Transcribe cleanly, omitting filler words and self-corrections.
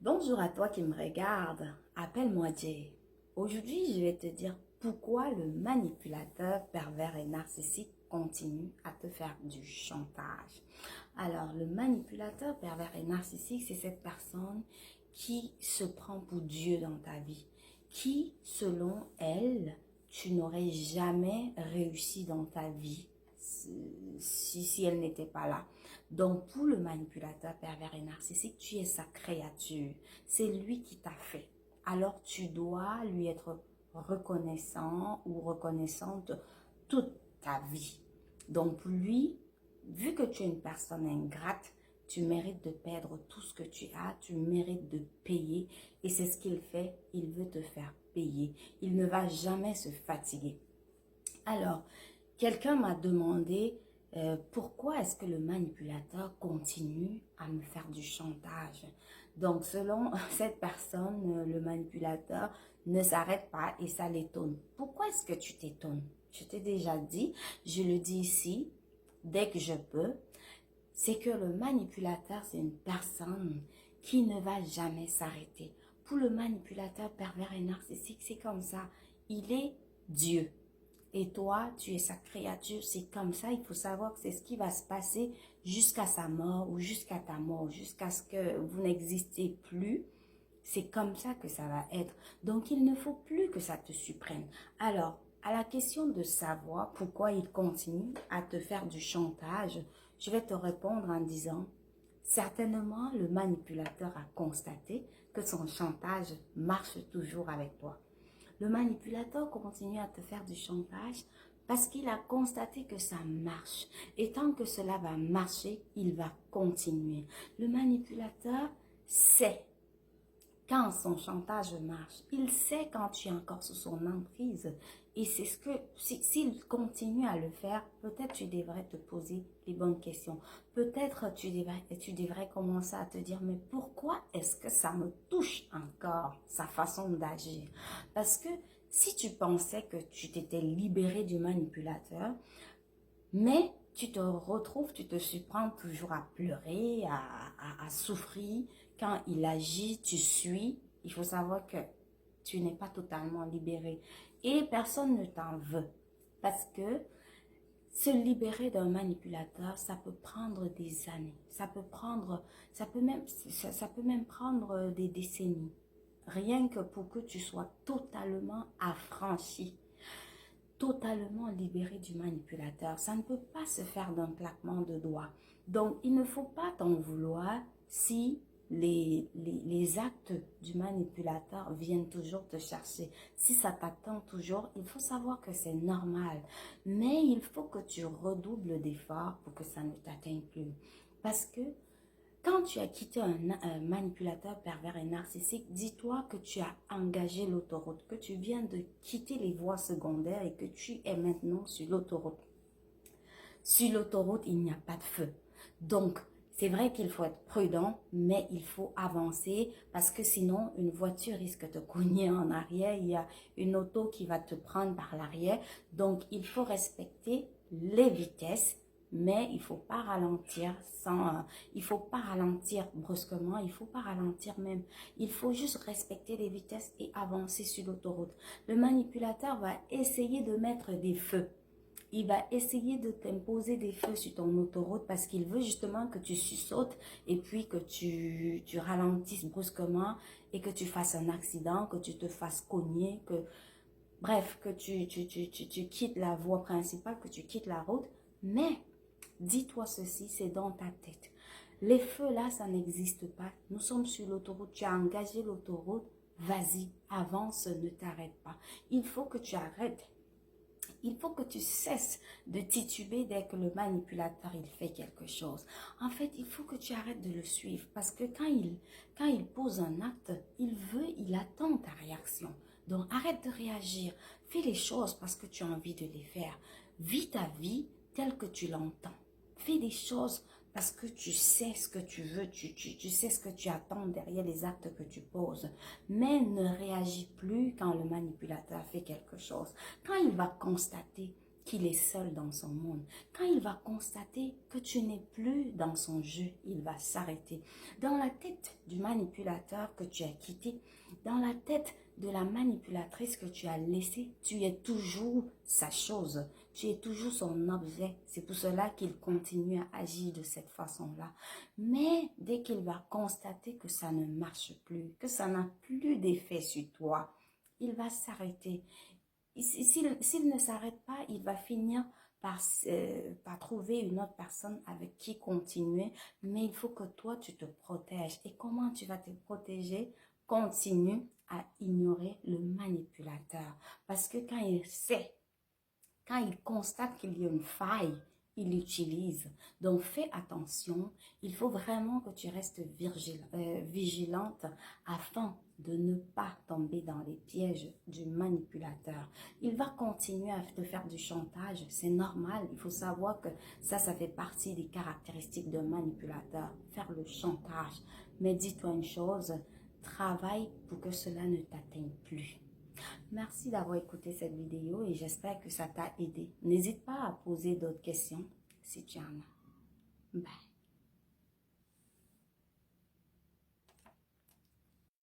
Bonjour à toi qui me regarde, appelle-moi Jay. Aujourd'hui, je vais te dire pourquoi le manipulateur pervers et narcissique continue à te faire du chantage. Alors, le manipulateur pervers et narcissique, c'est cette personne qui se prend pour Dieu dans ta vie, qui, selon elle, tu n'aurais jamais réussi dans ta vie si elle n'était pas là. Donc, pour le manipulateur pervers et narcissique, tu es sa créature. C'est lui qui t'a fait. Alors, tu dois lui être reconnaissant ou reconnaissante toute ta vie. Donc, pour lui, vu que tu es une personne ingrate, tu mérites de perdre tout ce que tu as, tu mérites de payer. Et c'est ce qu'il fait, il veut te faire payer. Il ne va jamais se fatiguer. Alors, quelqu'un m'a demandé pourquoi est-ce que le manipulateur continue à me faire du chantage. Donc, selon cette personne, le manipulateur ne s'arrête pas et ça l'étonne. Pourquoi est-ce que tu t'étonnes? Je t'ai déjà dit, je le dis ici, dès que je peux, c'est que le manipulateur, c'est une personne qui ne va jamais s'arrêter. Pour le manipulateur pervers et narcissique, c'est comme ça. Il est Dieu. Et toi, tu es sa créature, c'est comme ça. Il faut savoir que c'est ce qui va se passer jusqu'à sa mort ou jusqu'à ta mort, jusqu'à ce que vous n'existez plus. C'est comme ça que ça va être. Donc, il ne faut plus que ça te surprenne. Alors, à la question de savoir pourquoi il continue à te faire du chantage, je vais te répondre en disant, certainement, le manipulateur a constaté que son chantage marche toujours avec toi. Le manipulateur continue à te faire du chantage parce qu'il a constaté que ça marche. Et tant que cela va marcher, il va continuer. Le manipulateur sait quand son chantage marche. Il sait quand tu es encore sous son emprise. Et c'est ce que, s'il continue à le faire, peut-être tu devrais te poser les bonnes questions. Peut-être tu devrais commencer à te dire, mais pourquoi est-ce que ça me touche encore, sa façon d'agir? Parce que si tu pensais que tu t'étais libéré du manipulateur, mais tu te retrouves, tu te surprends toujours à pleurer, à souffrir. Quand il agit, tu suis. Il faut savoir que tu n'es pas totalement libéré. Et personne ne t'en veut. Parce que se libérer d'un manipulateur, ça peut prendre des années. Ça peut même prendre des décennies. Rien que pour que tu sois totalement affranchi, totalement libéré du manipulateur. Ça ne peut pas se faire d'un claquement de doigts. Donc, il ne faut pas t'en vouloir si les actes du manipulateur viennent toujours te chercher. Si ça t'attend toujours, il faut savoir que c'est normal. Mais il faut que tu redoubles d'efforts pour que ça ne t'atteigne plus. Parce que quand tu as quitté un manipulateur pervers et narcissique, dis-toi que tu as engagé l'autoroute, que tu viens de quitter les voies secondaires et que tu es maintenant sur l'autoroute. Sur l'autoroute, il n'y a pas de feu. Donc, c'est vrai qu'il faut être prudent, mais il faut avancer parce que sinon, une voiture risque de te cogner en arrière. Il y a une auto qui va te prendre par l'arrière. Donc, il faut respecter les vitesses, mais il faut pas ralentir il faut pas ralentir brusquement, il faut pas ralentir même. Il faut juste respecter les vitesses et avancer sur l'autoroute. Le manipulateur va essayer de mettre des feux. Il va essayer de t'imposer des feux sur ton autoroute parce qu'il veut justement que tu sursautes et puis que tu ralentisses brusquement et que tu fasses un accident, que tu te fasses cogner, bref, que tu quittes la voie principale, que tu quittes la route. Mais dis-toi ceci, c'est dans ta tête. Les feux là, ça n'existe pas. Nous sommes sur l'autoroute, tu as engagé l'autoroute, vas-y, avance, ne t'arrête pas. Il faut que tu arrêtes. Il faut que tu cesses de tituber dès que le manipulateur il fait quelque chose. En fait, il faut que tu arrêtes de le suivre parce que quand il pose un acte, il attend ta réaction. Donc, arrête de réagir. Fais les choses parce que tu as envie de les faire. Vis ta vie telle que tu l'entends. Fais des choses parce que tu sais ce que tu veux, tu sais ce que tu attends derrière les actes que tu poses. Mais ne réagis plus quand le manipulateur fait quelque chose. Quand il va constater qu'il est seul dans son monde. Quand il va constater que tu n'es plus dans son jeu, il va s'arrêter. Dans la tête du manipulateur que tu as quitté, dans la tête de la manipulatrice que tu as laissée, tu es toujours sa chose, tu es toujours son objet. C'est pour cela qu'il continue à agir de cette façon-là. Mais dès qu'il va constater que ça ne marche plus, que ça n'a plus d'effet sur toi, il va s'arrêter. S'il ne s'arrête pas, il va finir par trouver une autre personne avec qui continuer. Mais il faut que toi, tu te protèges. Et comment tu vas te protéger? Continue à ignorer le manipulateur. Parce que quand il sait, quand il constate qu'il y a une faille, il l'utilise. Donc, fais attention. Il faut vraiment que tu restes vigilante afin de ne pas tomber dans les pièges du manipulateur. Il va continuer à te faire du chantage. C'est normal. Il faut savoir que ça fait partie des caractéristiques d'un manipulateur. Faire le chantage. Mais dis-toi une chose, travaille pour que cela ne t'atteigne plus. Merci d'avoir écouté cette vidéo et j'espère que ça t'a aidé. N'hésite pas à poser d'autres questions si tu en as. Bye.